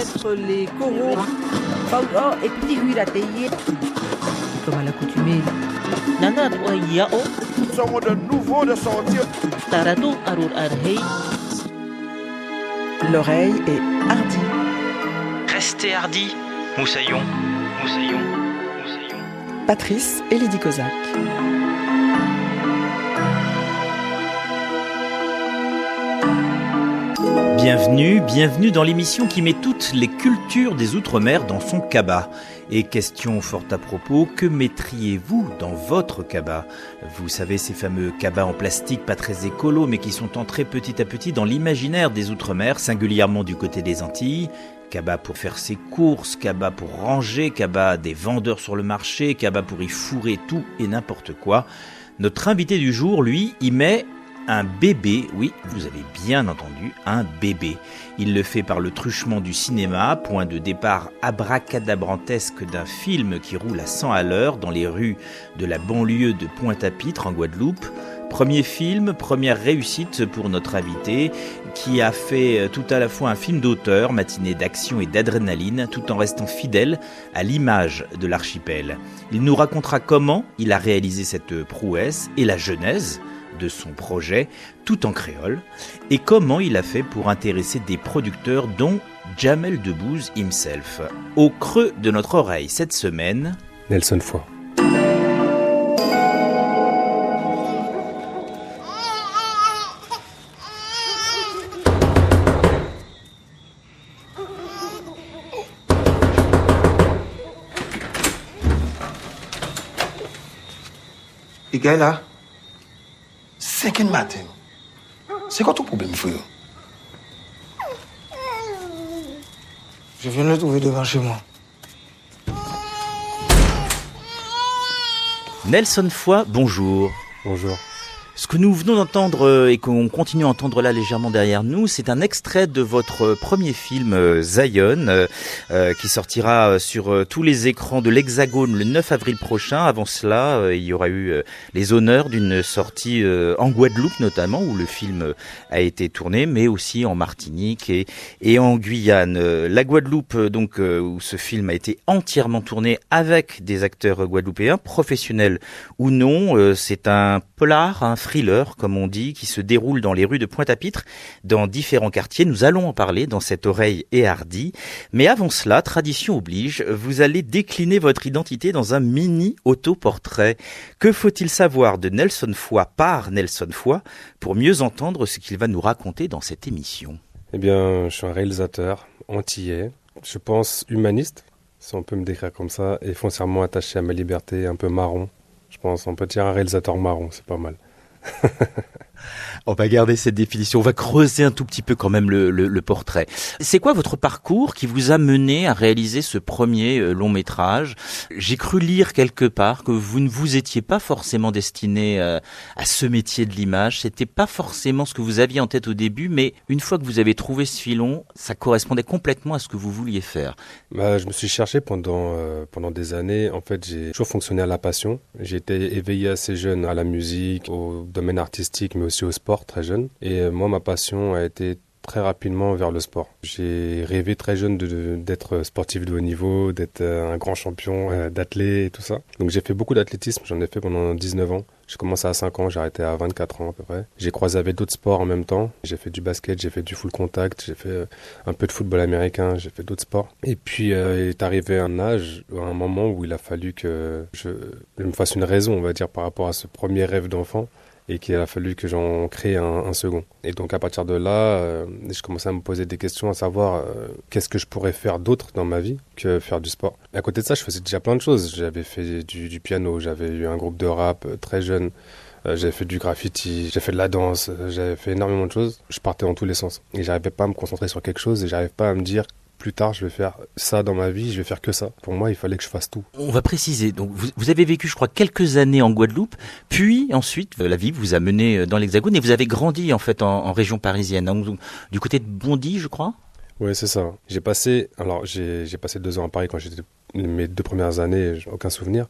mettre les coraux. Oh, et petit huile à tailler. Comme à l'accoutumée. Nana toi yao. Sommes de nouveau de sortir. Tarado arur arhei. L'oreille est hardie. Restez hardi, moussaillon, moussaillon, moussaillon. Patrice et Lydie Kozak. Bienvenue dans l'émission qui met toutes les cultures des Outre-mer dans son cabas. Et question fort à propos, que mettriez-vous dans votre cabas ? Vous savez, ces fameux cabas en plastique pas très écolos, mais qui sont entrés petit à petit dans l'imaginaire des Outre-mer, singulièrement du côté des Antilles. Cabas pour faire ses courses, cabas pour ranger, cabas des vendeurs sur le marché, cabas pour y fourrer tout et n'importe quoi. Notre invité du jour, lui, y met un bébé, oui, vous avez bien entendu, un bébé. Il le fait par le truchement du cinéma, point de départ abracadabrantesque d'un film qui roule à 100 à l'heure dans les rues de la banlieue de Pointe-à-Pitre en Guadeloupe. Premier film, première réussite pour notre invité, qui a fait tout à la fois un film d'auteur, matinée d'action et d'adrénaline, tout en restant fidèle à l'image de l'archipel. Il nous racontera comment il a réalisé cette prouesse et la genèse de son projet, tout en créole, et comment il a fait pour intéresser des producteurs dont Jamel Debbouze himself. Au creux de notre oreille cette semaine, Nelson Foy. Les gars là, 5h du matin. C'est quoi ton problème, frère? Je viens de le trouver devant chez moi. Nelson Foy, bonjour. Bonjour. Ce que nous venons d'entendre et qu'on continue à entendre là légèrement derrière nous, c'est un extrait de votre premier film Zion qui sortira sur tous les écrans de l'Hexagone le 9 avril prochain. Avant cela, il y aura eu les honneurs d'une sortie en Guadeloupe notamment, où le film a été tourné, mais aussi en Martinique et en Guyane. La Guadeloupe, donc, où ce film a été entièrement tourné avec des acteurs guadeloupéens, professionnels ou non. C'est un polar, un thriller, comme on dit, qui se déroule dans les rues de Pointe-à-Pitre, dans différents quartiers. Nous allons en parler dans cette oreille et hardie. Mais avant cela, tradition oblige, vous allez décliner votre identité dans un mini autoportrait. Que faut-il savoir de Nelson Foy par Nelson Foy pour mieux entendre ce qu'il va nous raconter dans cette émission ? Eh bien, je suis un réalisateur antillais, je pense humaniste, si on peut me décrire comme ça, et foncièrement attaché à ma liberté, un peu marron. Je pense on peut dire un réalisateur marron, c'est pas mal. On va garder cette définition, on va creuser un tout petit peu quand même le portrait. C'est quoi votre parcours qui vous a mené à réaliser ce premier long métrage ? J'ai cru lire quelque part que vous ne vous étiez pas forcément destiné à ce métier de l'image, c'était pas forcément ce que vous aviez en tête au début, mais une fois que vous avez trouvé ce filon, ça correspondait complètement à ce que vous vouliez faire. Je me suis cherché pendant des années. En fait, j'ai toujours fonctionné à la passion. J'ai été éveillé assez jeune à la musique, au domaine artistique, mais aussi au sport très jeune. Et moi, ma passion a été très rapidement vers le sport. J'ai rêvé très jeune d'être sportif de haut niveau, d'être un grand champion d'athlète et tout ça. Donc j'ai fait beaucoup d'athlétisme, j'en ai fait pendant 19 ans. J'ai commencé à 5 ans, j'ai arrêté à 24 ans à peu près. J'ai croisé avec d'autres sports en même temps. J'ai fait du basket, j'ai fait du full contact, j'ai fait un peu de football américain, j'ai fait d'autres sports. Et puis il est arrivé un moment où il a fallu que je me fasse une raison, on va dire, par rapport à ce premier rêve d'enfant. Et qu'il a fallu que j'en crée un second. Et donc à partir de là, je commençais à me poser des questions, à savoir qu'est-ce que je pourrais faire d'autre dans ma vie que faire du sport. Et à côté de ça, je faisais déjà plein de choses. J'avais fait du piano, j'avais eu un groupe de rap très jeune, j'avais fait du graffiti, j'ai fait de la danse, j'avais fait énormément de choses. Je partais dans tous les sens. Et j'arrivais pas à me concentrer sur quelque chose et j'arrivais pas à me dire plus tard, je vais faire ça dans ma vie, je vais faire que ça. Pour moi, il fallait que je fasse tout. On va préciser. Donc, vous avez vécu, je crois, quelques années en Guadeloupe, puis ensuite, la vie vous a mené dans l'Hexagone et vous avez grandi en fait en région parisienne, hein, du côté de Bondy, je crois. Oui, c'est ça. J'ai passé 2 ans à Paris quand j'étais mes 2 premières années, j'ai aucun souvenir.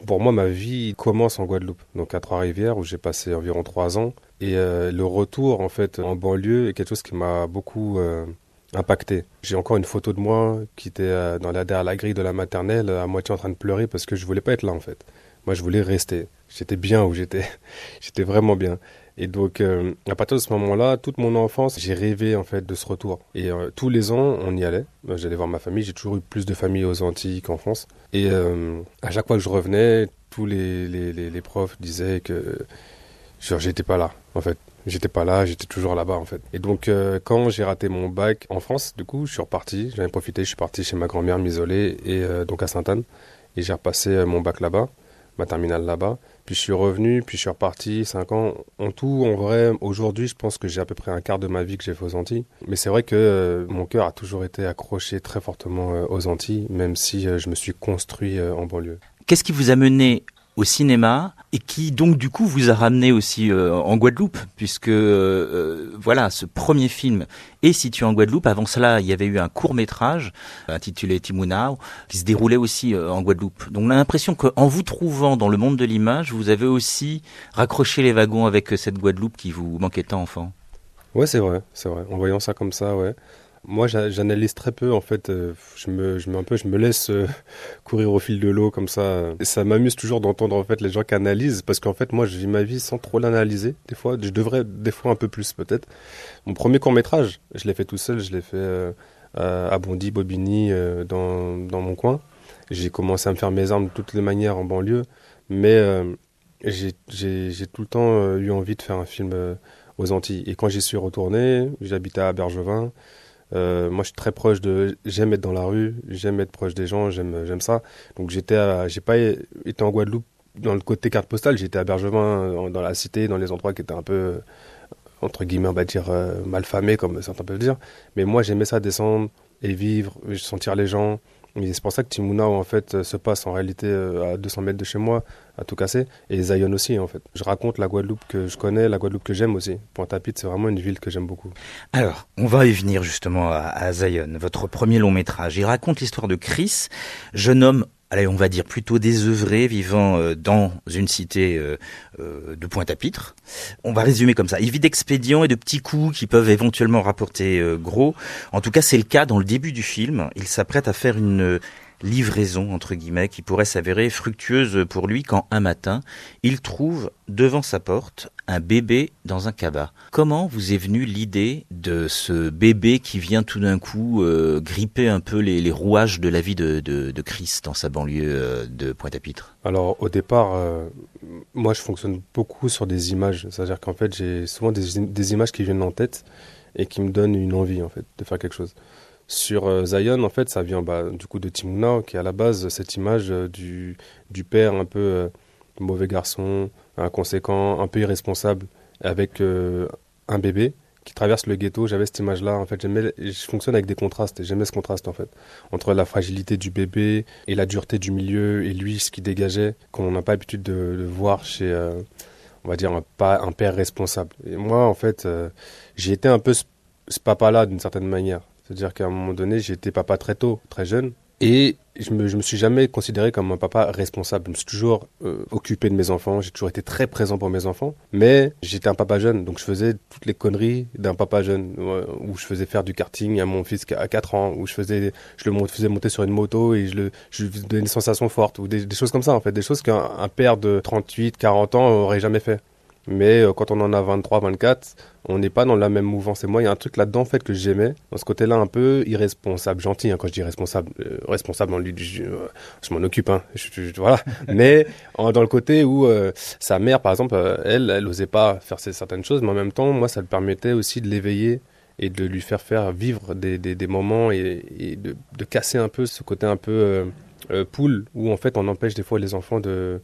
Pour moi, ma vie commence en Guadeloupe, donc à Trois-Rivières, où j'ai passé environ 3 ans. Et le retour, en fait, en banlieue est quelque chose qui m'a beaucoup impacté. J'ai encore une photo de moi qui était derrière la grille de la maternelle, à moitié en train de pleurer parce que je voulais pas être là en fait. Moi, je voulais rester. J'étais bien où j'étais. J'étais vraiment bien. Et donc, à partir de ce moment-là, toute mon enfance, j'ai rêvé en fait de ce retour. Et tous les ans, on y allait. J'allais voir ma famille. J'ai toujours eu plus de famille aux Antilles qu'en France. Et à chaque fois que je revenais, tous les profs disaient que j'étais pas là, en fait. J'étais pas là, j'étais toujours là-bas, en fait. Et donc, quand j'ai raté mon bac en France, du coup, je suis reparti. J'en ai profité. Je suis parti chez ma grand-mère m'isoler, et donc à Sainte-Anne. Et j'ai repassé mon bac là-bas, ma terminale là-bas. Puis je suis revenu, puis je suis reparti 5 ans. En tout, en vrai, aujourd'hui, je pense que j'ai à peu près un quart de ma vie que j'ai fait aux Antilles. Mais c'est vrai que mon cœur a toujours été accroché très fortement aux Antilles, même si je me suis construit en banlieue. Qu'est-ce qui vous a mené au cinéma et qui donc du coup vous a ramené aussi en Guadeloupe, puisque voilà, ce premier film est situé en Guadeloupe. Avant cela, il y avait eu un court-métrage intitulé Timunao qui se déroulait aussi en Guadeloupe. Donc on a l'impression qu'en vous trouvant dans le monde de l'image, vous avez aussi raccroché les wagons avec cette Guadeloupe qui vous manquait tant enfant. Ouais, c'est vrai. En voyant ça comme ça, ouais. Moi, j'analyse très peu, en fait. Je me laisse courir au fil de l'eau, comme ça. Et ça m'amuse toujours d'entendre, en fait, les gens qui analysent, parce qu'en fait, moi, je vis ma vie sans trop l'analyser. Des fois, je devrais, des fois, un peu plus, peut-être. Mon premier court-métrage, je l'ai fait tout seul. Je l'ai fait à Bondy, Bobigny, dans mon coin. J'ai commencé à me faire mes armes de toutes les manières en banlieue. Mais j'ai tout le temps eu envie de faire un film aux Antilles. Et quand j'y suis retourné, j'habitais à Bergevin. Moi, je suis très proche j'aime être dans la rue, j'aime être proche des gens, j'aime ça. Donc, j'ai pas été en Guadeloupe dans le côté carte postale, j'étais à Bergevin, dans la cité, dans les endroits qui étaient un peu, entre guillemets, on va dire, malfamés, comme certains peuvent dire. Mais moi, j'aimais ça, descendre et vivre, sentir les gens. Et c'est pour ça que Timunao, en fait, se passe en réalité à 200 mètres de chez moi, à tout casser. Et Zion aussi, en fait. Je raconte la Guadeloupe que je connais, la Guadeloupe que j'aime aussi. Pointe-à-Pitre, c'est vraiment une ville que j'aime beaucoup. Alors, on va y venir justement à Zion, votre premier long métrage. Il raconte l'histoire de Chris, jeune homme, allez, on va dire plutôt désœuvré, vivant dans une cité de Pointe-à-Pitre. On va résumer comme ça. Il vit d'expédients et de petits coups qui peuvent éventuellement rapporter gros. En tout cas, c'est le cas dans le début du film. Il s'apprête à faire une livraison, entre guillemets, qui pourrait s'avérer fructueuse pour lui quand un matin, il trouve devant sa porte un bébé dans un cabas. Comment vous est venue l'idée de ce bébé qui vient tout d'un coup gripper un peu les rouages de la vie de Chris dans sa banlieue de Pointe-à-Pitre ? Alors, au départ, moi, je fonctionne beaucoup sur des images. C'est-à-dire qu'en fait, j'ai souvent des images qui viennent en tête et qui me donnent une envie, en fait, de faire quelque chose. Sur Zion, en fait, ça vient du coup de Timunao, qui est à la base cette image du père un peu mauvais garçon, inconséquent, un peu irresponsable, avec un bébé qui traverse le ghetto. J'avais cette image-là, en fait, je fonctionne avec des contrastes, et j'aimais ce contraste, en fait, entre la fragilité du bébé et la dureté du milieu, et lui, ce qui dégageait, qu'on n'a pas l'habitude de voir chez, on va dire, un père responsable. Et moi, en fait, j'ai été un peu ce papa-là, d'une certaine manière. C'est-à-dire qu'à un moment donné, j'ai été papa très tôt, très jeune. Et je me suis jamais considéré comme un papa responsable. Je me suis toujours occupé de mes enfants. J'ai toujours été très présent pour mes enfants. Mais j'étais un papa jeune. Donc je faisais toutes les conneries d'un papa jeune. Où je faisais faire du karting à mon fils à 4 ans. Où je le faisais monter sur une moto et je lui donnais des sensations fortes. Ou des choses comme ça, en fait. Des choses qu'un père de 38, 40 ans aurait jamais fait. Mais quand on en a 23, 24, on n'est pas dans la même mouvance. Et moi, il y a un truc là-dedans, en fait, que j'aimais. Dans ce côté-là, un peu irresponsable, gentil, quand je dis responsable. Responsable, on lui dit, je m'en occupe, voilà. Mais dans le côté où sa mère, par exemple, elle osait pas faire certaines choses, mais en même temps, moi, ça le permettait aussi de l'éveiller et de lui faire vivre des moments et de casser un peu ce côté un peu poule, où en fait, on empêche des fois les enfants de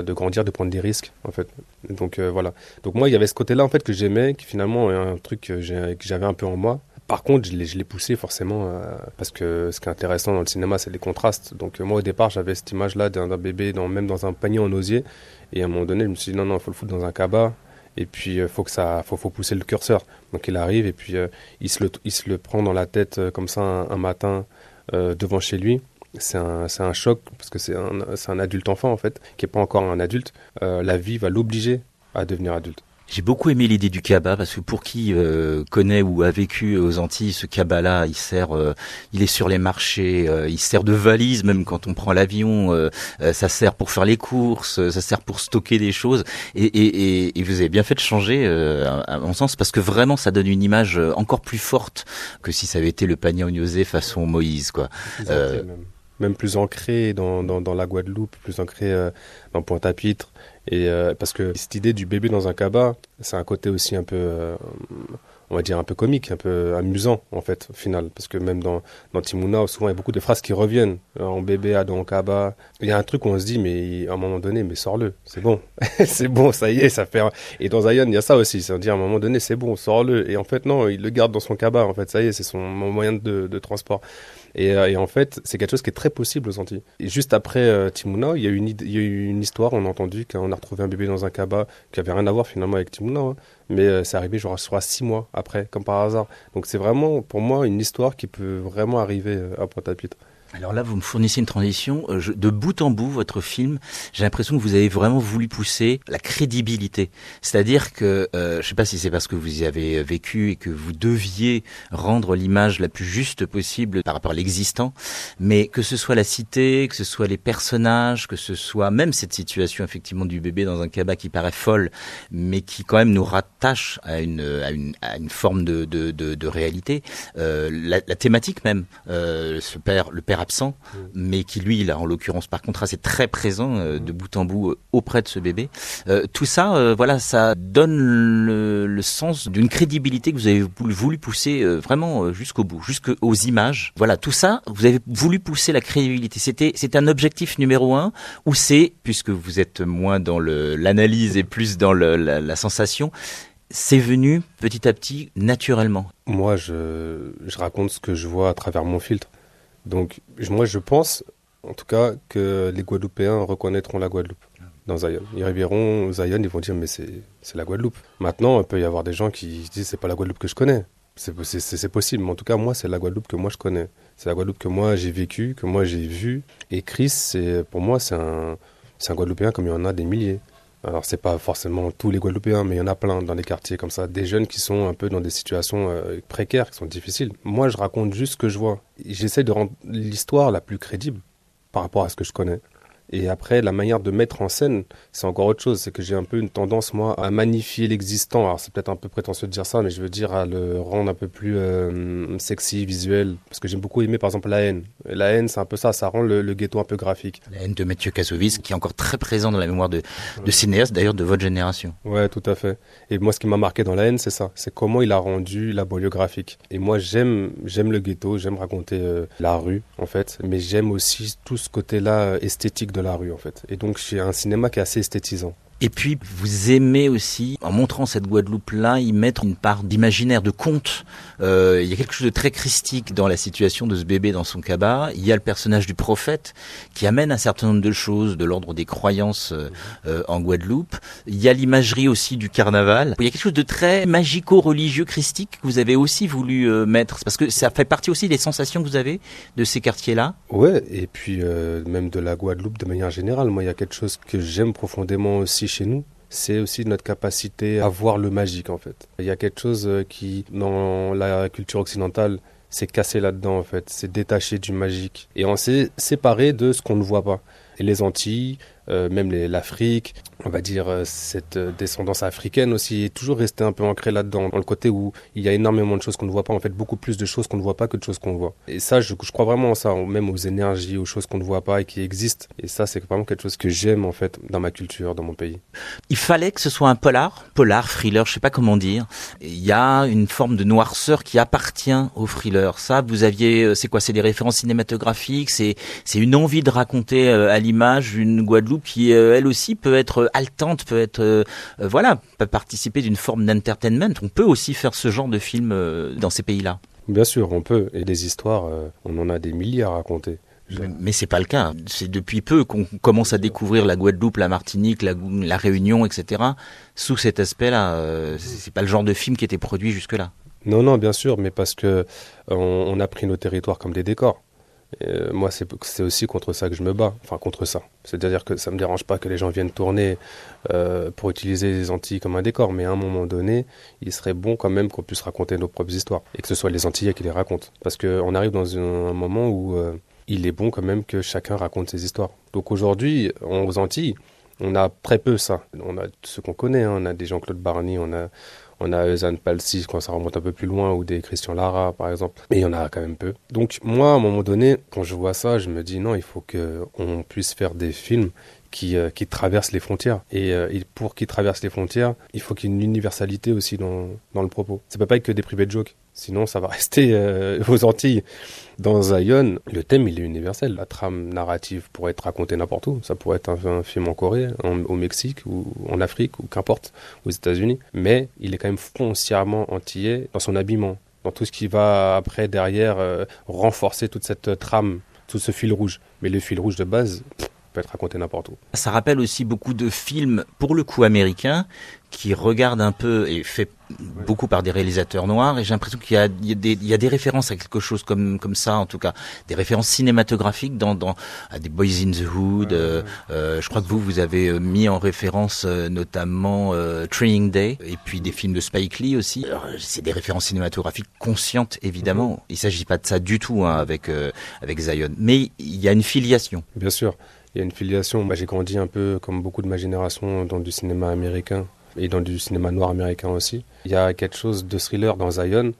grandir, de prendre des risques, en fait. Donc voilà. Donc moi, il y avait ce côté-là, en fait, que j'aimais, qui finalement est un truc que j'avais un peu en moi. Par contre, je l'ai poussé forcément, parce que ce qui est intéressant dans le cinéma, c'est les contrastes. Donc moi, au départ, j'avais cette image-là d'un bébé, même dans un panier en osier. Et à un moment donné, je me suis dit, non, il faut le foutre dans un cabas. Et puis, faut pousser le curseur. Donc il arrive, et puis il se le prend dans la tête, comme ça, un matin, devant chez lui. C'est un choc, parce que c'est un adulte enfant, en fait, qui n'est pas encore un adulte. La vie va l'obliger à devenir adulte. J'ai beaucoup aimé l'idée du cabas parce que pour qui connaît ou a vécu aux Antilles, ce cabas-là, il est sur les marchés, il sert de valise même quand on prend l'avion, ça sert pour faire les courses, ça sert pour stocker des choses et vous avez bien fait de changer à mon sens parce que vraiment ça donne une image encore plus forte que si ça avait été le panier oignosé façon Moïse quoi. Même plus ancré dans la Guadeloupe, plus ancré dans Pointe-à-Pitre. Et parce que cette idée du bébé dans un cabas, c'est un côté aussi un peu, on va dire un peu comique, un peu amusant en fait, au final. Parce que même dans Timouna, souvent il y a beaucoup de phrases qui reviennent. En bébé, ado, en cabas. Il y a un truc où on se dit, mais à un moment donné, mais sors-le, c'est bon. C'est bon, ça y est, ça fait... Et dans Zion, il y a ça aussi, c'est-à-dire à un moment donné, c'est bon, sors-le. Et en fait, non, il le garde dans son cabas, en fait, ça y est, c'est son moyen de transport. Et en fait, c'est quelque chose qui est très possible aux Antilles. Et juste après Timouna, il y a eu une histoire, on a entendu qu'on a retrouvé un bébé dans un cabas qui avait rien à voir finalement avec Timouna, hein. Mais c'est arrivé genre 6 mois après, comme par hasard. Donc c'est vraiment, pour moi, une histoire qui peut vraiment arriver à Pointe-à-Pitre. Alors là, vous me fournissez une transition. De bout en bout, votre film, j'ai l'impression que vous avez vraiment voulu pousser la crédibilité. C'est-à-dire que, je ne sais pas si c'est parce que vous y avez vécu et que vous deviez rendre l'image la plus juste possible par rapport à l'existant, mais que ce soit la cité, que ce soit les personnages, que ce soit même cette situation effectivement du bébé dans un cabas qui paraît folle, mais qui quand même nous rattache à une forme de réalité. La thématique même, le père absent, mais qui lui, là, en l'occurrence, par contraste, est très présent de bout en bout auprès de ce bébé. Tout ça, voilà, ça donne le sens d'une crédibilité que vous avez voulu pousser vraiment jusqu'au bout, jusqu'aux images. Voilà, tout ça, vous avez voulu pousser la crédibilité. C'était un objectif numéro 1, ou c'est, puisque vous êtes moins dans l'analyse et plus dans la sensation, c'est venu petit à petit, naturellement. Moi, je raconte ce que je vois à travers mon filtre. Donc, moi, je pense, en tout cas, que les Guadeloupéens reconnaîtront la Guadeloupe dans Zion. Ils verront Zion, ils vont dire, mais c'est la Guadeloupe. Maintenant, il peut y avoir des gens qui disent, c'est pas la Guadeloupe que je connais. C'est possible, mais en tout cas, moi, c'est la Guadeloupe que moi je connais. C'est la Guadeloupe que moi j'ai vécue, que moi j'ai vue. Et Chris, pour moi, c'est un Guadeloupéen comme il y en a des milliers. Alors, c'est pas forcément tous les Guadeloupéens, mais il y en a plein dans des quartiers comme ça. Des jeunes qui sont un peu dans des situations précaires, qui sont difficiles. Moi, je raconte juste ce que je vois. J'essaie de rendre l'histoire la plus crédible par rapport à ce que je connais. Et après, la manière de mettre en scène, c'est encore autre chose. C'est que j'ai un peu une tendance, moi, à magnifier l'existant. Alors, c'est peut-être un peu prétentieux de dire ça, mais je veux dire à le rendre un peu plus sexy, visuel. Parce que j'aime beaucoup aimer, par exemple, La Haine. La Haine, c'est un peu ça. Ça rend le ghetto un peu graphique. La Haine de Mathieu Kassovitz, qui est encore très présent dans la mémoire de cinéastes, d'ailleurs, de votre génération. Ouais, tout à fait. Et moi, ce qui m'a marqué dans La Haine, c'est ça. C'est comment il a rendu la banlieue graphique. Et moi, j'aime le ghetto, j'aime raconter la rue, en fait. Mais j'aime aussi tout ce côté-là esthétique de la rue, en fait. Et donc, j'ai un cinéma qui est assez esthétisant. Et puis, vous aimez aussi, en montrant cette Guadeloupe-là, y mettre une part d'imaginaire, de conte. Il y a quelque chose de très christique dans la situation de ce bébé dans son cabas. Il y a le personnage du prophète qui amène un certain nombre de choses de l'ordre des croyances en Guadeloupe. Il y a l'imagerie aussi du carnaval. Il y a quelque chose de très magico-religieux christique que vous avez aussi voulu mettre. Parce que ça fait partie aussi des sensations que vous avez de ces quartiers-là. Ouais, et puis même de la Guadeloupe de manière générale. Moi, il y a quelque chose que j'aime profondément aussi chez nous, c'est aussi notre capacité à voir le magique en fait. Il y a quelque chose qui, dans la culture occidentale, s'est cassé là-dedans en fait. C'est détaché du magique. Et on s'est séparé de ce qu'on ne voit pas. Et les Antilles, même l'Afrique, on va dire cette descendance africaine aussi, est toujours restée un peu ancrée là-dedans, dans le côté où il y a énormément de choses qu'on ne voit pas, en fait beaucoup plus de choses qu'on ne voit pas que de choses qu'on voit. Et ça, je crois vraiment en ça, même aux énergies, aux choses qu'on ne voit pas et qui existent. Et ça, c'est vraiment quelque chose que j'aime en fait dans ma culture, dans mon pays. Il fallait que ce soit un polar, thriller, je sais pas comment dire. Il y a une forme de noirceur qui appartient au thriller. Ça, vous aviez, c'est quoi? C'est des références cinématographiques, c'est une envie de raconter à l'image une Guadeloupe qui, elle aussi, peut être haletante, peut être, peut participer d'une forme d'entertainment. On peut aussi faire ce genre de film dans ces pays-là. Bien sûr, on peut. Et des histoires, on en a des milliers à raconter. Mais c'est pas le cas. C'est depuis peu qu'on commence à découvrir la Guadeloupe, la Martinique, la Réunion, etc. Sous cet aspect-là, c'est pas le genre de film qui était produit jusque-là. Non, bien sûr, mais parce que on a pris nos territoires comme des décors. Moi, c'est aussi contre ça que je me bats. Enfin, contre ça. C'est-à-dire que ça me dérange pas que les gens viennent tourner pour utiliser les Antilles comme un décor. Mais à un moment donné, il serait bon quand même qu'on puisse raconter nos propres histoires. Et que ce soit les Antillais qui les racontent. Parce qu'on arrive dans un moment où il est bon quand même que chacun raconte ses histoires. Donc aujourd'hui, aux Antilles, on a très peu ça. On a ceux qu'on connaît. Hein. On a des Jean-Claude Barny, on a Eusanne Palsy quand ça remonte un peu plus loin, ou des Christian Lara par exemple, mais il y en a quand même peu. Donc moi, à un moment donné, quand je vois ça, je me dis non, il faut qu'on puisse faire des films qui traversent les frontières. Et pour qu'ils traversent les frontières, il faut qu'il y ait une universalité aussi dans le propos. Ça peut pas être que des private jokes, sinon ça va rester aux Antilles. Dans Zion, le thème il est universel. La trame narrative pourrait être racontée n'importe où. Ça pourrait être un film en Corée, au Mexique, ou en Afrique, ou qu'importe, aux États-Unis. Mais il est quand même foncièrement antillais dans son habillement, dans tout ce qui va après, derrière, renforcer toute cette trame, tout ce fil rouge. Mais le fil rouge de base peut être raconté n'importe où. Ça rappelle aussi beaucoup de films, pour le coup américains, qui regardent un peu, et fait beaucoup par des réalisateurs noirs, et j'ai l'impression qu'il y a des références à quelque chose comme ça, en tout cas, des références cinématographiques à des Boys in the Hood. Je crois que vous avez mis en référence notamment Training Day, et puis des films de Spike Lee aussi. Alors, c'est des références cinématographiques conscientes, évidemment. Il s'agit pas de ça du tout avec Zion, mais il y a une filiation. Bien sûr. Il y a une filiation. J'ai grandi un peu, comme beaucoup de ma génération, dans du cinéma américain et dans du cinéma noir américain aussi. Il y a quelque chose de thriller dans Zion,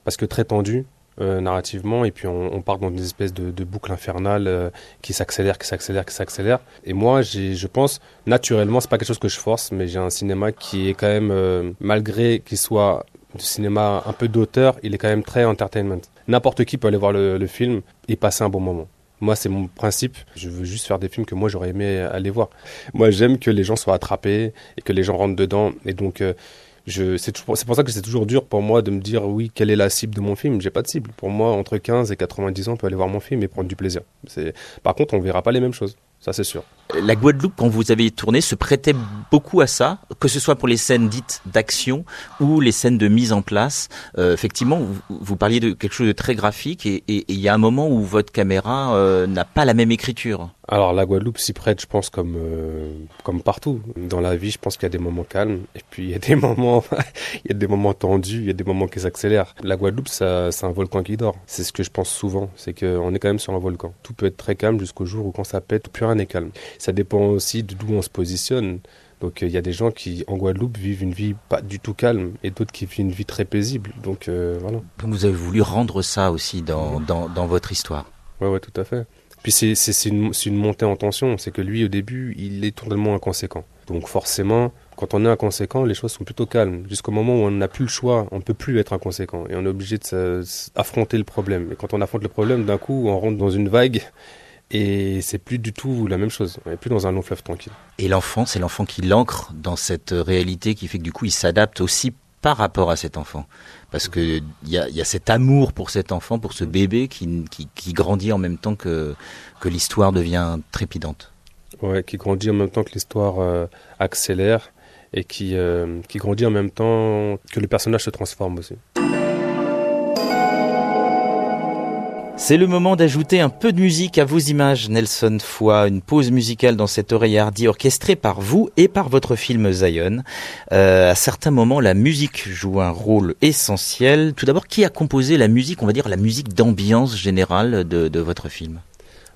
parce que très tendu narrativement, et puis on part dans une espèce de boucle infernale qui s'accélère. Et moi, je pense, naturellement, c'est pas quelque chose que je force, mais j'ai un cinéma qui est quand même, malgré qu'il soit du cinéma un peu d'auteur, il est quand même très entertainment. N'importe qui peut aller voir le film et passer un bon moment. Moi, c'est mon principe. Je veux juste faire des films que moi, j'aurais aimé aller voir. Moi, j'aime que les gens soient attrapés et que les gens rentrent dedans. Et donc, c'est pour ça que c'est toujours dur pour moi de me dire, oui, quelle est la cible de mon film ? J'ai pas de cible. Pour moi, entre 15 et 90 ans, on peut aller voir mon film et prendre du plaisir. Par contre, on verra pas les mêmes choses. Ça, c'est sûr. La Guadeloupe, quand vous avez tourné, se prêtait beaucoup à ça, que ce soit pour les scènes dites d'action ou les scènes de mise en place. Effectivement, vous parliez de quelque chose de très graphique, et il y a un moment où votre caméra n'a pas la même écriture. Alors, la Guadeloupe s'y prête, je pense, comme partout. Dans la vie, je pense qu'il y a des moments calmes, et puis il y a des moments tendus, il y a des moments qui s'accélèrent. La Guadeloupe, c'est un volcan qui dort. C'est ce que je pense souvent, c'est qu'on est quand même sur un volcan. Tout peut être très calme jusqu'au jour où, quand ça pète, plus rien n'est calme. Ça dépend aussi d'où on se positionne. Donc il y a des gens qui, en Guadeloupe, vivent une vie pas du tout calme, et d'autres qui vivent une vie très paisible. Donc voilà. Vous avez voulu rendre ça aussi dans votre histoire. Ouais, tout à fait. Puis c'est une montée en tension. C'est que lui, au début, il est totalement inconséquent. Donc forcément, quand on est inconséquent, les choses sont plutôt calmes. Jusqu'au moment où on n'a plus le choix, on ne peut plus être inconséquent. Et on est obligé d'affronter le problème. Et quand on affronte le problème, d'un coup, on rentre dans une vague. Et c'est plus du tout la même chose. On n'est plus dans un long fleuve tranquille. Et l'enfant, c'est l'enfant qui l'ancre dans cette réalité, qui fait que du coup, il s'adapte aussi par rapport à cet enfant. Parce que il y a cet amour pour cet enfant, pour ce bébé qui grandit en même temps que l'histoire devient trépidante. Ouais, qui grandit en même temps que l'histoire accélère, et qui grandit en même temps que le personnage se transforme aussi. C'est le moment d'ajouter un peu de musique à vos images, Nelson Foy, une pause musicale dans cette oreille hardie orchestrée par vous et par votre film Zion. À certains moments, la musique joue un rôle essentiel. Tout d'abord, qui a composé la musique, on va dire la musique d'ambiance générale de votre film ?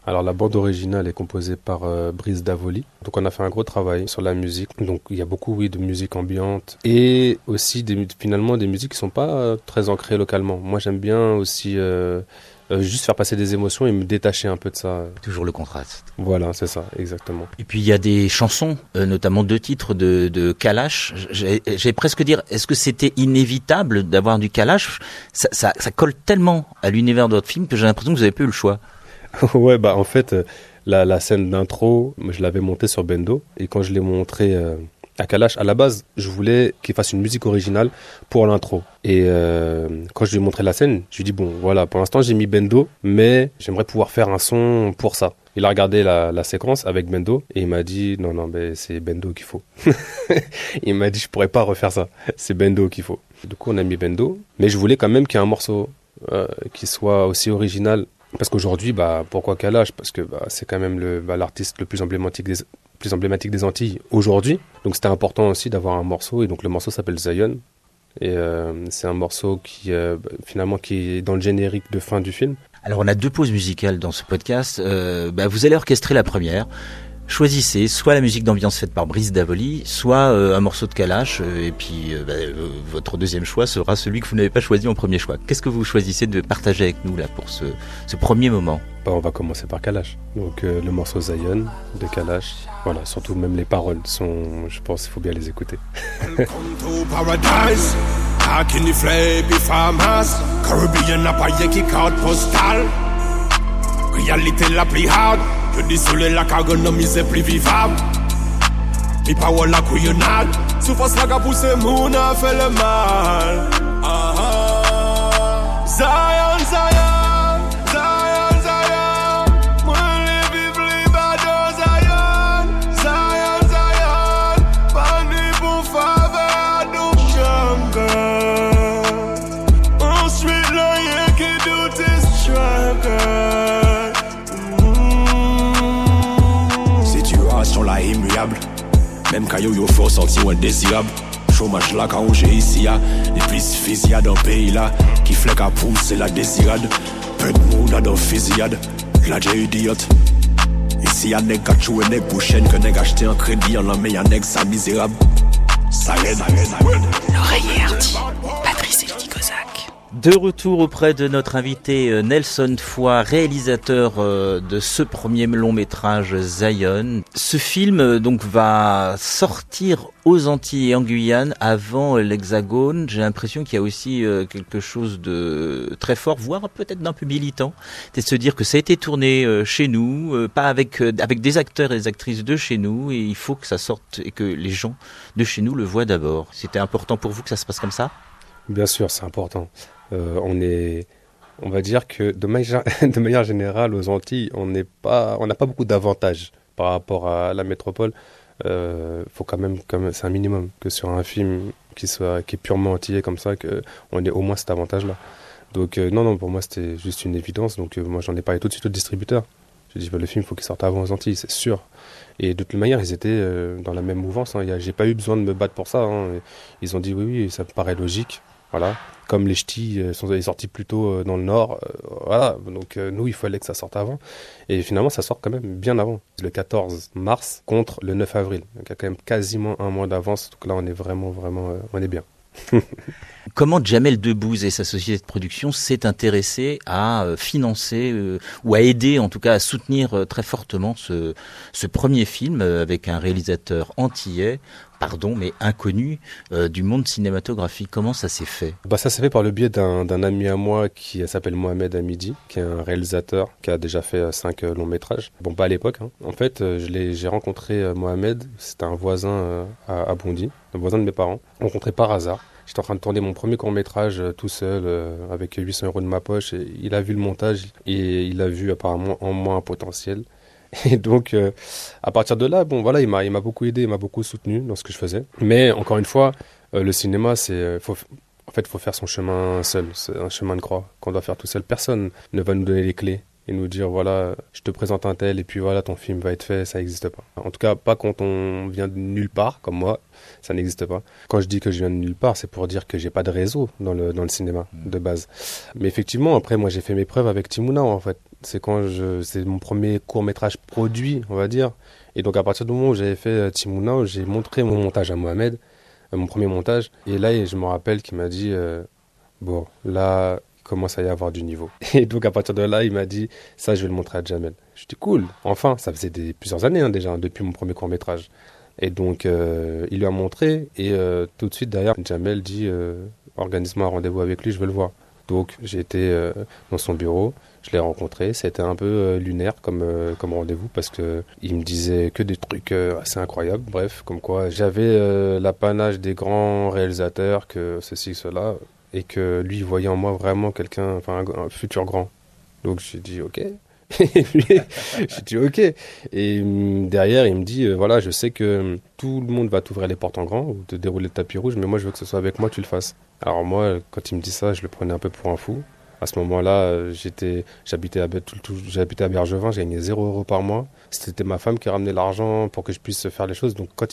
Alors la bande originale est composée par Brice Davoli. Donc on a fait un gros travail sur la musique. Donc il y a beaucoup de musique ambiante, et aussi finalement des musiques qui sont pas très ancrées localement. Moi j'aime bien aussi juste faire passer des émotions et me détacher un peu de ça. Toujours le contraste. Voilà, c'est ça, exactement. Et puis il y a des chansons, notamment 2 titres de Kalash. J'ai presque dire, est-ce que c'était inévitable d'avoir du Kalash ? Ça colle tellement à l'univers de votre film que j'ai l'impression que vous n'avez pas eu le choix. Ouais, en fait, la scène d'intro, je l'avais montée sur Bendo, et quand je l'ai montré à Kalash, à la base, je voulais qu'il fasse une musique originale pour l'intro. Et quand je lui ai montré la scène, je lui ai dit, bon, voilà, pour l'instant, j'ai mis Bendo, mais j'aimerais pouvoir faire un son pour ça. Il a regardé la séquence avec Bendo, et il m'a dit, non, c'est Bendo qu'il faut. Il m'a dit, je pourrais pas refaire ça, c'est Bendo qu'il faut. Du coup, on a mis Bendo, mais je voulais quand même qu'il y ait un morceau qui soit aussi original. Parce qu'aujourd'hui, pourquoi Kalash ? Parce que c'est quand même l'artiste le plus emblématique des Antilles aujourd'hui. Donc c'était important aussi d'avoir un morceau, et donc le morceau s'appelle Zion. Et c'est un morceau qui est dans le générique de fin du film. Alors on a 2 pauses musicales dans ce podcast. Vous allez orchestrer la première. Choisissez soit la musique d'ambiance faite par Brice Davoli, soit un morceau de Kalash, et puis votre deuxième choix sera celui que vous n'avez pas choisi en premier choix. Qu'est-ce que vous choisissez de partager avec nous là pour ce premier moment ? On va commencer par Kalash. Donc le morceau Zion de Kalash. Voilà, surtout même les paroles sont, je pense qu'il faut bien les écouter. Réalité la plus hard. Je dis soleil la cargonomie c'est plus vivable. Mi parole la couillonnade. Souffrance la qu'a poussé moun a fait le mal. Zion, Zion, Zion, Zion. Moi les vive les bado Zion. Zion, Zion. Pani pour faveur nous jungle. Ensuite là y'a qui doute struggle. Situation là immuable. Même quand yo faut sortir indésirable. Chômage là quand j'ai ici ya. Les plus fusillades dans le pays là. Qui fleck à pousser la désirade. Peu de monde a dans fusillade. Là j'ai idiote. Ici y'a nèg gâchou et nèg bouchen. Que nèg acheté un crédit en la main y'a nèg ça misérable. Ça aide. L'oreiller hardi, Patrice et Lydie Kozak. De retour auprès de notre invité Nelson Foy, réalisateur de ce premier long métrage Zion. Ce film donc va sortir aux Antilles et en Guyane avant l'Hexagone. J'ai l'impression qu'il y a aussi quelque chose de très fort, voire peut-être d'un peu militant. C'est de se dire que ça a été tourné chez nous, pas avec des acteurs et des actrices de chez nous, et il faut que ça sorte et que les gens de chez nous le voient d'abord. C'était important pour vous que ça se passe comme ça ? Bien sûr, c'est important. On va dire que de manière générale aux Antilles, on n'a pas beaucoup d'avantages par rapport à la métropole. Faut quand même, c'est un minimum que sur un film qui est purement antillais comme ça, qu'on ait au moins cet avantage-là. Donc non, pour moi c'était juste une évidence. Donc moi j'en ai parlé tout de suite au distributeur. J'ai dit le film faut qu'il sorte avant aux Antilles, c'est sûr. Et de toute manière ils étaient dans la même mouvance. J'ai pas eu besoin de me battre pour ça. Ils ont dit oui, ça me paraît logique. Voilà, comme les ch'tis sont sortis plus tôt dans le nord, voilà, donc nous il fallait que ça sorte avant, et finalement ça sort quand même bien avant, le 14 mars contre le 9 avril, donc il y a quand même quasiment un mois d'avance, donc là on est vraiment, on est bien. Comment Jamel Debbouze et sa société de production s'est intéressé à financer ou à aider, en tout cas à soutenir très fortement ce premier film avec un réalisateur antillais, mais inconnu du monde cinématographique. Comment ça s'est fait ? Ça s'est fait par le biais d'un ami à moi qui s'appelle Mohamed Hamidi, qui est un réalisateur qui a déjà fait 5 longs métrages. Bon, pas à l'époque. En fait, j'ai rencontré Mohamed, c'était un voisin à Bondy, un voisin de mes parents, rencontré par hasard. J'étais en train de tourner mon premier court-métrage tout seul, avec 800 € de ma poche. Et il a vu le montage et il a vu apparemment en moi un potentiel. Et donc, à partir de là, il m'a beaucoup aidé, il m'a beaucoup soutenu dans ce que je faisais. Mais encore une fois, le cinéma, faut faire son chemin seul. C'est un chemin de croix qu'on doit faire tout seul. Personne ne va nous donner les clés et nous dire, voilà, je te présente un tel et puis voilà, ton film va être fait. Ça n'existe pas. En tout cas, pas quand on vient de nulle part, comme moi, ça n'existe pas. Quand je dis que je viens de nulle part, c'est pour dire que j'ai pas de réseau dans le cinéma de base. Mais effectivement, après, moi, j'ai fait mes preuves avec Timouna, en fait. C'est mon premier court-métrage produit, on va dire. Et donc, à partir du moment où j'avais fait Timouna, j'ai montré mon montage à Mohamed, mon premier montage. Et là, je me rappelle qu'il m'a dit, là, il commence à y avoir du niveau. Et donc, à partir de là, il m'a dit, ça, je vais le montrer à Jamel. Je dis, cool, enfin, ça faisait plusieurs années déjà, depuis mon premier court-métrage. Et donc, il lui a montré. Et tout de suite, derrière, Jamel dit, organise-moi un rendez-vous avec lui, je veux le voir. Donc, j'ai été dans son bureau. Je l'ai rencontré, c'était un peu lunaire comme rendez-vous parce que il me disait que des trucs assez incroyables. Bref, comme quoi j'avais l'apanage des grands réalisateurs, que ceci, cela, et que lui il voyait en moi vraiment quelqu'un, un futur grand. Donc j'ai dit ok. J'ai dit ok. Et derrière il me dit voilà, je sais que tout le monde va t'ouvrir les portes en grand ou te dérouler le tapis rouge, mais moi je veux que ce soit avec moi que tu le fasses. Alors moi quand il me dit ça, je le prenais un peu pour un fou. À ce moment-là, j'habitais à Bergevin, j'ai gagné 0 € par mois. C'était ma femme qui ramenait l'argent pour que je puisse faire les choses. Donc quand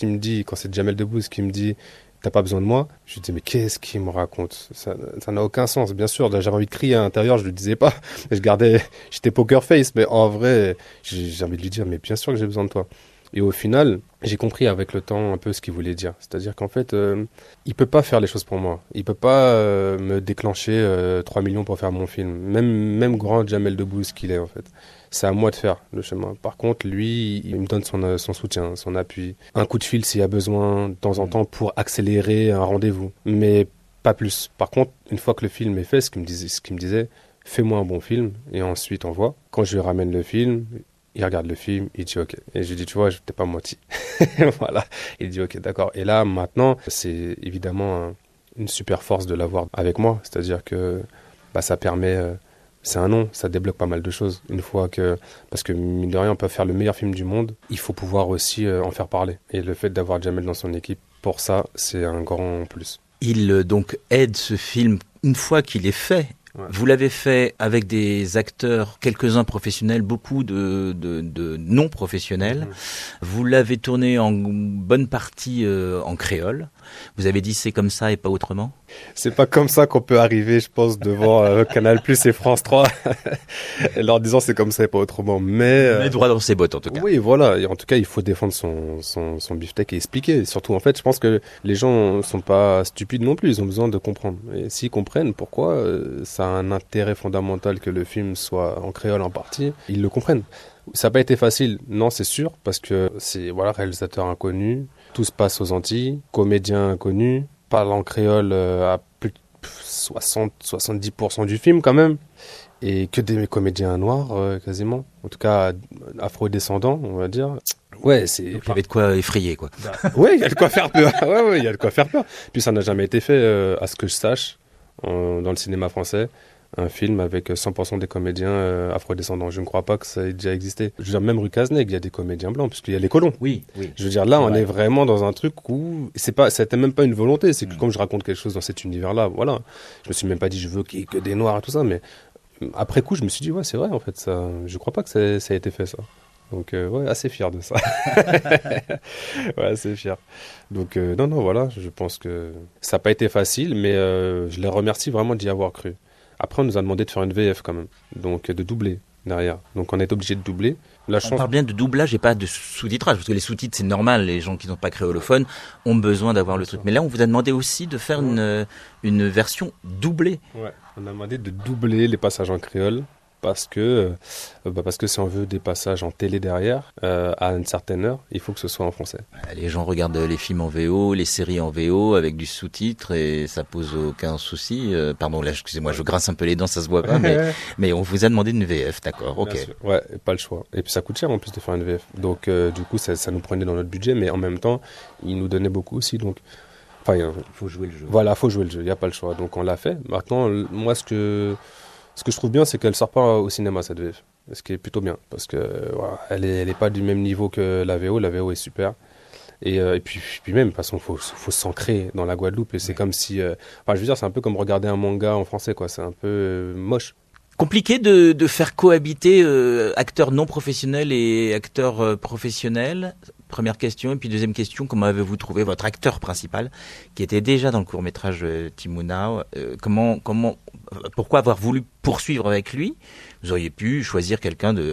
c'est Jamel Debbouze qui me dit t'as pas besoin de moi, je lui dis mais qu'est-ce qu'il me raconte? Ça n'a aucun sens. Bien sûr, j'avais envie de crier à l'intérieur, je le disais pas. J'étais poker face, mais en vrai, j'ai envie de lui dire mais bien sûr que j'ai besoin de toi. Et au final, j'ai compris avec le temps un peu ce qu'il voulait dire. C'est-à-dire qu'en fait, il peut pas faire les choses pour moi. Il peut pas me déclencher 3 millions pour faire mon film. Même grand Jamel Debbouze qu'il est, en fait. C'est à moi de faire le chemin. Par contre, lui, il me donne son soutien, son appui. Un coup de fil s'il y a besoin, de temps en temps, pour accélérer un rendez-vous. Mais pas plus. Par contre, une fois que le film est fait, ce qu'il me disait, fais-moi un bon film, et ensuite on voit. Quand je lui ramène le film, il regarde le film, il dit ok. Et je lui dis, tu vois, je t'ai pas menti. Voilà. Il dit ok, d'accord. Et là, maintenant, c'est évidemment une super force de l'avoir avec moi. C'est-à-dire que ça permet... c'est un nom, ça débloque pas mal de choses. Parce que mine de rien, on peut faire le meilleur film du monde, il faut pouvoir aussi en faire parler. Et le fait d'avoir Jamel dans son équipe, pour ça, c'est un grand plus. Il donc aide ce film une fois qu'il est fait. Ouais. Vous l'avez fait avec des acteurs, quelques-uns professionnels, beaucoup de non professionnels. Vous l'avez tourné en bonne partie en créole. Vous avez dit c'est comme ça et pas autrement? C'est pas comme ça qu'on peut arriver, je pense, devant Canal+ et France 3, et leur disant c'est comme ça et pas autrement. Mais droit dans ses bottes en tout cas. Oui, voilà. Et en tout cas, il faut défendre son beefsteak et expliquer. Et surtout, en fait, je pense que les gens sont pas stupides non plus. Ils ont besoin de comprendre. Et s'ils comprennent pourquoi ça a un intérêt fondamental que le film soit en créole en partie, ils le comprennent. Ça n'a pas été facile, non, c'est sûr, parce que c'est réalisateur inconnu, tout se passe aux Antilles, comédien inconnu, parle en créole à plus de 60-70% du film quand même, et que des comédiens noirs quasiment, en tout cas afro-descendants, on va dire. Ouais, c'est. Donc, il y avait de quoi effrayer, quoi. Ouais, il y a de quoi faire peur. Ouais, il y a de quoi faire peur. Puis ça n'a jamais été fait, à ce que je sache, dans le cinéma français. Un film avec 100% des comédiens afro-descendants. Je ne crois pas que ça ait déjà existé. Je veux dire, même rue Cazeneuve, il y a des comédiens blancs, puisqu'il y a les colons. Oui. Je veux dire, là, on est vraiment dans un truc où c'était même pas une volonté. C'est que comme je raconte quelque chose dans cet univers-là, voilà. Je me suis même pas dit, je veux qu'il y ait que des noirs et tout ça, mais après coup, je me suis dit, ouais, c'est vrai, en fait, ça. Je crois pas que ça ait été fait, ça. Donc, ouais, assez fier de ça. Ouais, assez fier. Donc, non, voilà, je pense que ça n'a pas été facile, mais je les remercie vraiment d'y avoir cru. Après, on nous a demandé de faire une VF quand même, donc de doubler derrière. Donc on est obligé de doubler. On parle bien de doublage et pas de sous-titrage, parce que les sous-titres c'est normal, les gens qui n'ont pas créolophone ont besoin d'avoir le truc. Mais là, on vous a demandé aussi de faire une version doublée. Ouais, on a demandé de doubler les passages en créole. Parce que si on veut des passages en télé derrière, à une certaine heure, il faut que ce soit en français. Les gens regardent les films en VO, les séries en VO avec du sous-titre et ça pose aucun souci. Pardon, là, excusez-moi, je grince un peu les dents, ça se voit pas, mais on vous a demandé une VF, d'accord, ok. Ouais, pas le choix. Et puis ça coûte cher en plus de faire une VF. Donc du coup, ça nous prenait dans notre budget, mais en même temps, ils nous donnaient beaucoup aussi, donc... Enfin, faut jouer le jeu. Voilà, faut jouer le jeu, il n'y a pas le choix. Donc on l'a fait. Maintenant, moi, ce que je trouve bien, c'est qu'elle ne sort pas au cinéma, cette VF. Ce qui est plutôt bien, parce que elle est pas du même niveau que la VO. La VO est super. Et puis même, de toute façon, faut s'ancrer dans la Guadeloupe. Et c'est comme si... je veux dire, c'est un peu comme regarder un manga en français, quoi. C'est un peu moche. Compliqué de faire cohabiter acteurs non professionnels et acteurs professionnels. Première question. Et puis deuxième question, comment avez-vous trouvé votre acteur principal qui était déjà dans le court-métrage Timounao? Pourquoi avoir voulu poursuivre avec lui? Vous auriez pu choisir quelqu'un de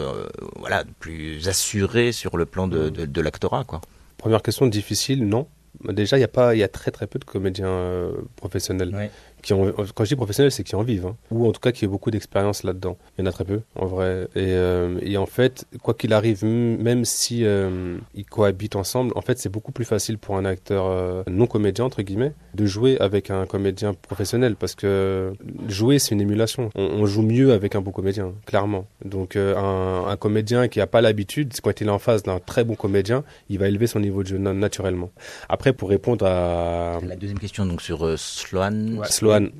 plus assuré sur le plan de l'actorat, quoi. Première question difficile, non. Déjà, il y a très très peu de comédiens professionnels. Ouais. Quand je dis professionnels, c'est qui en vivent, hein. Ou en tout cas qui ont beaucoup d'expérience là-dedans. Il y en a très peu, en vrai. Et en fait, quoi qu'il arrive, même si ils cohabitent ensemble, en fait, c'est beaucoup plus facile pour un acteur non comédien, entre guillemets, de jouer avec un comédien professionnel. Parce que jouer, c'est une émulation. On joue mieux avec un bon comédien, clairement. Donc un comédien qui n'a pas l'habitude, quand il est en face d'un très bon comédien, il va élever son niveau de jeu naturellement. Après, pour répondre à... La deuxième question, donc sur Sloan. Ouais.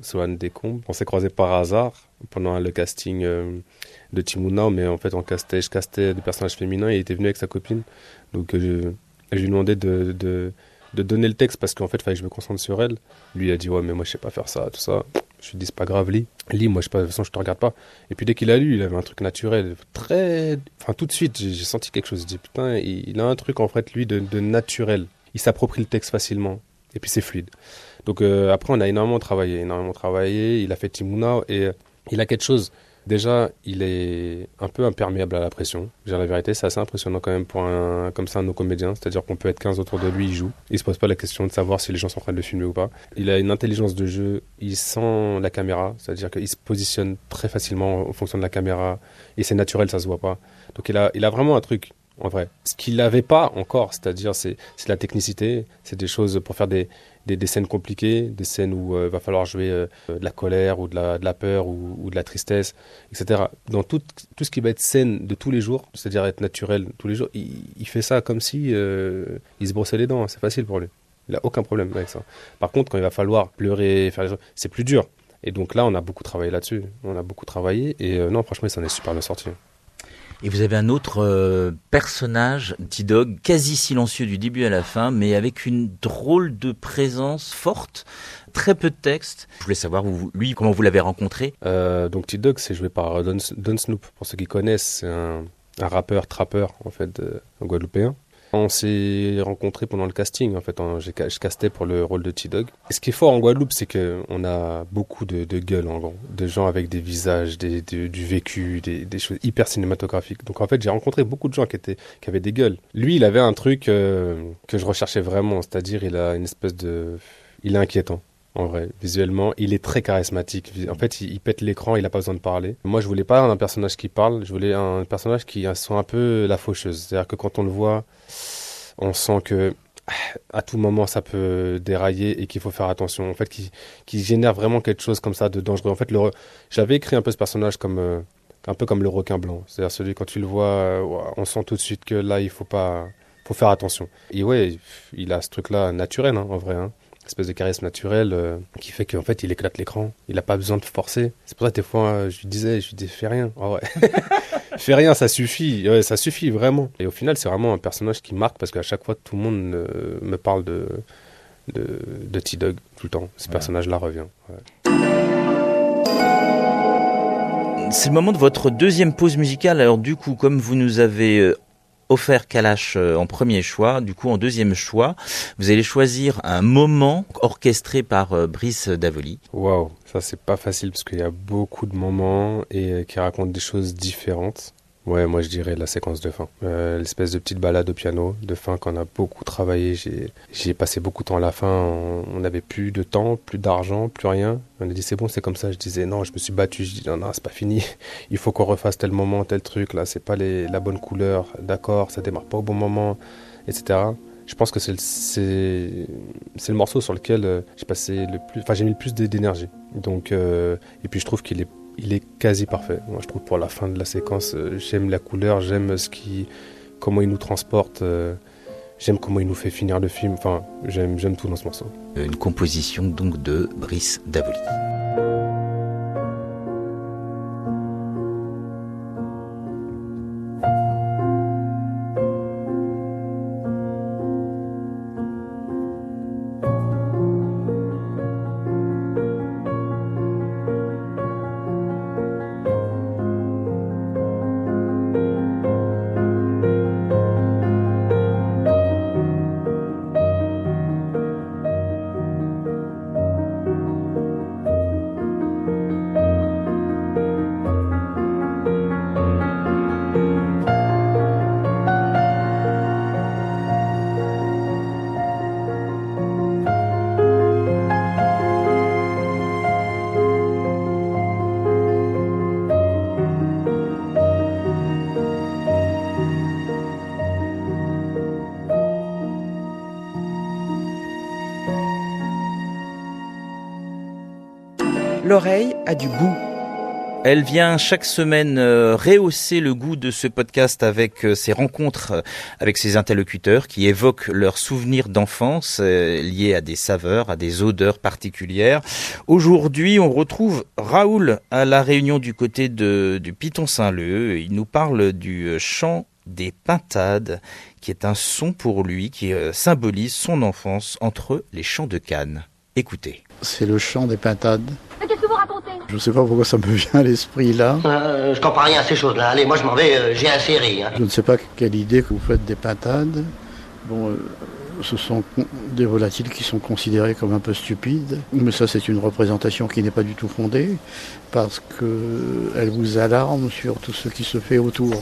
Sloan Descombes. On s'est croisés par hasard pendant le casting de Timounao, mais en fait, je castais des personnages féminins et il était venu avec sa copine. Donc, je lui ai demandé de donner le texte parce qu'en fait, il fallait que je me concentre sur elle. Lui, il a dit, ouais, mais moi, je sais pas faire ça, tout ça. Je lui dis, c'est pas grave, lis, moi, de toute façon, je te regarde pas. Et puis dès qu'il a lu, il avait un truc naturel, tout de suite, j'ai senti quelque chose. Je dis, putain, il a un truc, en fait, lui, de naturel. Il s'approprie le texte facilement, et puis c'est fluide. Donc après, on a énormément travaillé, il a fait Timuna, et il a quelque chose. Déjà, il est un peu imperméable à la pression. Je veux dire la vérité, c'est assez impressionnant quand même pour un de nos comédiens. C'est-à-dire qu'on peut être 15 autour de lui, il joue. Il se pose pas la question de savoir si les gens sont en train de le filmer ou pas. Il a une intelligence de jeu, il sent la caméra. C'est-à-dire qu'il se positionne très facilement en fonction de la caméra. Et c'est naturel, ça se voit pas. Donc il a vraiment un truc, en vrai. Ce qu'il n'avait pas encore, c'est-à-dire c'est la technicité. C'est des choses pour faire des scènes compliquées, des scènes où il va falloir jouer de la colère ou de la peur ou de la tristesse, etc. Dans tout ce qui va être scène de tous les jours, c'est-à-dire être naturel tous les jours, il fait ça comme si il se brossait les dents. C'est facile pour lui. Il n'a aucun problème avec ça. Par contre, quand il va falloir pleurer, faire les choses, c'est plus dur. Et donc là, on a beaucoup travaillé là-dessus. Et non, franchement, il s'en est super bien sorti. Et vous avez un autre personnage, T-Dog, quasi silencieux du début à la fin, mais avec une drôle de présence forte, très peu de texte. Je voulais savoir, lui, comment vous l'avez rencontré. Donc T-Dog, c'est joué par Don Snoop. Pour ceux qui connaissent, c'est un rappeur, trappeur, en fait, guadeloupéen. On s'est rencontrés pendant le casting, en fait. Je castais pour le rôle de T-Dog. Et ce qui est fort en Guadeloupe, c'est qu'on a beaucoup de gueules, en gros. De gens avec des visages, du vécu, des choses hyper cinématographiques. Donc, en fait, j'ai rencontré beaucoup de gens qui avaient des gueules. Lui, il avait un truc que je recherchais vraiment. C'est-à-dire, il a une espèce de... Il est inquiétant. En vrai, visuellement, il est très charismatique. En fait, il pète l'écran, il n'a pas besoin de parler. Moi, je voulais pas un personnage qui parle, je voulais un personnage qui sent un peu la faucheuse. C'est-à-dire que quand on le voit, on sent que à tout moment, ça peut dérailler et qu'il faut faire attention. En fait, qui génère vraiment quelque chose comme ça de dangereux. En fait, j'avais écrit un peu ce personnage un peu comme le requin blanc. C'est-à-dire celui, quand tu le vois, on sent tout de suite que là, faut faire attention. Et ouais, il a ce truc-là naturel, en vrai, espèce de charisme naturel qui fait qu'en fait il éclate l'écran, il n'a pas besoin de forcer. C'est pour ça que des fois je lui disais fais rien. Oh ouais. Fais rien, ça suffit. Ouais, ça suffit vraiment. Et au final c'est vraiment un personnage qui marque parce qu'à chaque fois tout le monde me parle de T-Dog tout le temps. Ce personnage-là revient. Ouais. C'est le moment de votre deuxième pause musicale. Alors du coup, comme vous nous avez offert Kalash en premier choix, du coup en deuxième choix, vous allez choisir un moment orchestré par Brice Davoli. Waouh, ça c'est pas facile parce qu'il y a beaucoup de moments et qui racontent des choses différentes. Ouais, moi je dirais la séquence de fin. L'espèce de petite balade au piano de fin qu'on a beaucoup travaillé. J'ai passé beaucoup de temps à la fin. On n'avait plus de temps, plus d'argent, plus rien. On a dit c'est bon, c'est comme ça. Je disais non, je me suis battu. Je dis non, c'est pas fini. Il faut qu'on refasse tel moment, tel truc. Là, c'est pas la bonne couleur. D'accord, ça démarre pas au bon moment, etc. Je pense que c'est le morceau sur lequel j'ai mis le plus d'énergie. Donc, et puis je trouve qu'il est quasi parfait. Moi, je trouve pour la fin de la séquence, j'aime la couleur, j'aime comment il nous transporte, j'aime comment il nous fait finir le film. Enfin, j'aime tout dans ce morceau. Une composition donc de Brice Davoli. L'oreille a du goût. Elle vient chaque semaine rehausser le goût de ce podcast avec ses rencontres avec ses interlocuteurs qui évoquent leurs souvenirs d'enfance liés à des saveurs, à des odeurs particulières. Aujourd'hui, on retrouve Raoul à La Réunion du côté du Piton-Saint-Leu. Il nous parle du chant des pintades, qui est un son pour lui qui symbolise son enfance entre les champs de Cannes. Écoutez. C'est le chant des pintades. Mais qu'est-ce que vous Je ne sais pas pourquoi ça me vient à l'esprit là. Je comprends rien à ces choses-là. Allez, moi je m'en vais, j'ai un série. Je ne sais pas quelle idée que vous faites des pintades. Bon, ce sont des volatiles qui sont considérés comme un peu stupides. Mais ça, c'est une représentation qui n'est pas du tout fondée, parce qu'elle vous alarme sur tout ce qui se fait autour.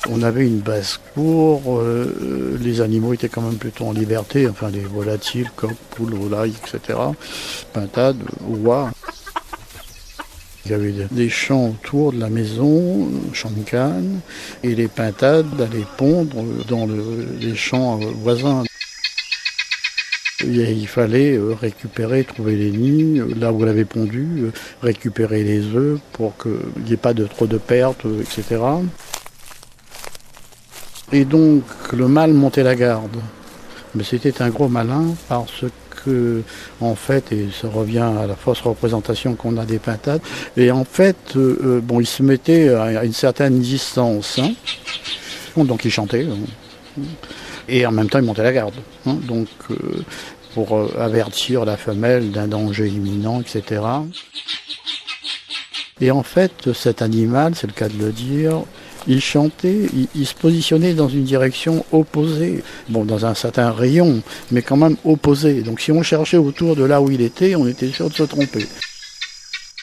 On avait une basse-cour, les animaux étaient quand même plutôt en liberté, enfin les volatiles, coqs, poules, volailles, etc. Pintades, oies. Il y avait des champs autour de la maison, champs de canne, et les pintades allaient pondre dans les champs voisins. Il fallait récupérer, trouver les nids, là où on avait pondu, récupérer les œufs pour qu'il n'y ait pas trop de pertes, etc. Et donc le mâle montait la garde. Mais c'était un gros malin parce que, en fait, et ça revient à la fausse représentation qu'on a des pintades, et en fait, il se mettait à une certaine distance. Hein. Donc il chantait. Et en même temps il montait la garde. Hein. Donc pour avertir la femelle d'un danger imminent, etc. Et en fait, cet animal, c'est le cas de le dire, il chantait, il se positionnait dans une direction opposée, dans un certain rayon, mais quand même opposé. Donc si on cherchait autour de là où il était, on était sûr de se tromper.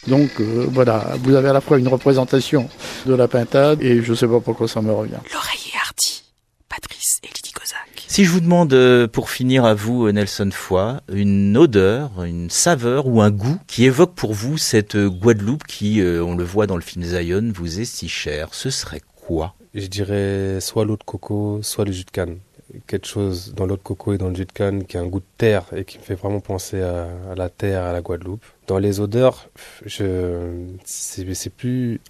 Donc voilà, vous avez à la fois une représentation de la pintade, et je ne sais pas pourquoi ça me revient. L'oreiller hardi, Patrice et Lydie Kozak. Si je vous demande, pour finir à vous, Nelson Foy, une odeur, une saveur ou un goût qui évoque pour vous cette Guadeloupe qui, on le voit dans le film Zion, vous est si chère, ce serait quoi? Je dirais soit l'eau de coco, soit le jus de canne. Quelque chose dans l'eau de coco et dans le jus de canne qui a un goût de terre et qui me fait vraiment penser à la terre, à la Guadeloupe. Dans les odeurs, c'est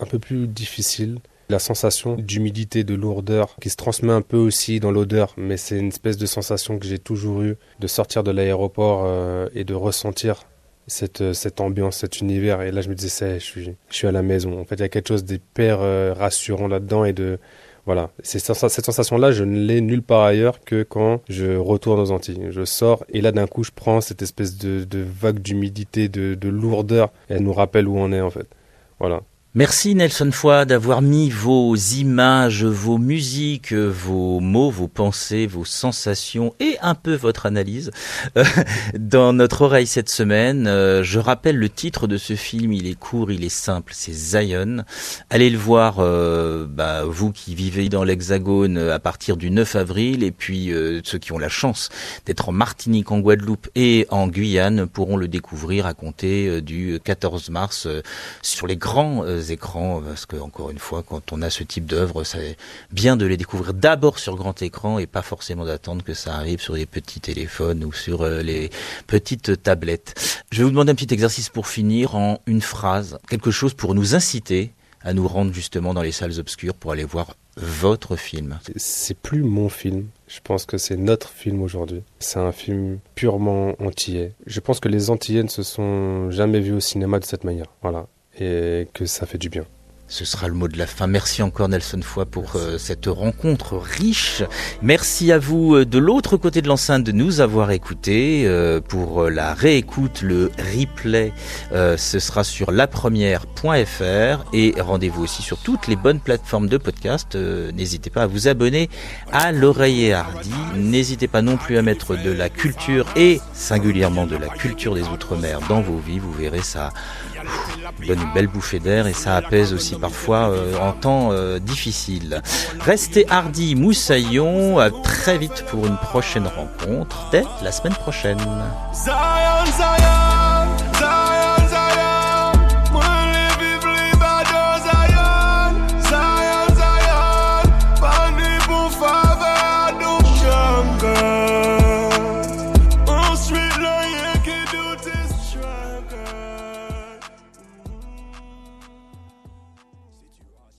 un peu plus difficile. La sensation d'humidité, de lourdeur qui se transmet un peu aussi dans l'odeur, mais c'est une espèce de sensation que j'ai toujours eue de sortir de l'aéroport et de ressentir cette ambiance, cet univers. Et là, je me disais, je suis à la maison. En fait, il y a quelque chose d'hyper rassurant là-dedans et voilà. Cette sensation-là, je ne l'ai nulle part ailleurs que quand je retourne aux Antilles. Je sors et là, d'un coup, je prends cette espèce de vague d'humidité, de lourdeur. Et elle nous rappelle où on est, en fait. Voilà. Merci Nelson Foy d'avoir mis vos images, vos musiques, vos mots, vos pensées, vos sensations et un peu votre analyse dans notre oreille cette semaine. Je rappelle le titre de ce film, il est court, il est simple, c'est Zion. Allez le voir, vous qui vivez dans l'Hexagone à partir du 9 avril et puis ceux qui ont la chance d'être en Martinique, en Guadeloupe et en Guyane pourront le découvrir à compter du 14 mars sur les grands écrans, parce que encore une fois, quand on a ce type d'œuvre, c'est bien de les découvrir d'abord sur grand écran et pas forcément d'attendre que ça arrive sur les petits téléphones ou sur les petites tablettes. Je vais vous demander un petit exercice pour finir en une phrase, quelque chose pour nous inciter à nous rendre justement dans les salles obscures pour aller voir votre film. C'est plus mon film, je pense que c'est notre film aujourd'hui. C'est un film purement antillais. Je pense que les Antillais ne se sont jamais vus au cinéma de cette manière. Voilà. Et que ça fait du bien. Ce sera le mot de la fin. Merci encore Nelson Foy pour cette rencontre riche. Merci à vous de l'autre côté de l'enceinte de nous avoir écoutés. Pour la réécoute, le replay, ce sera sur lapremière.fr et rendez-vous aussi sur toutes les bonnes plateformes de podcast. N'hésitez pas à vous abonner à l'Oreiller Hardi. N'hésitez pas non plus à mettre de la culture et singulièrement de la culture des Outre-mer dans vos vies. Vous verrez, ça donne une belle bouffée d'air et ça apaise aussi parfois en temps difficile. Restez hardi, moussaillons. À très vite pour une prochaine rencontre dès la semaine prochaine. Zion, Zion, Zion.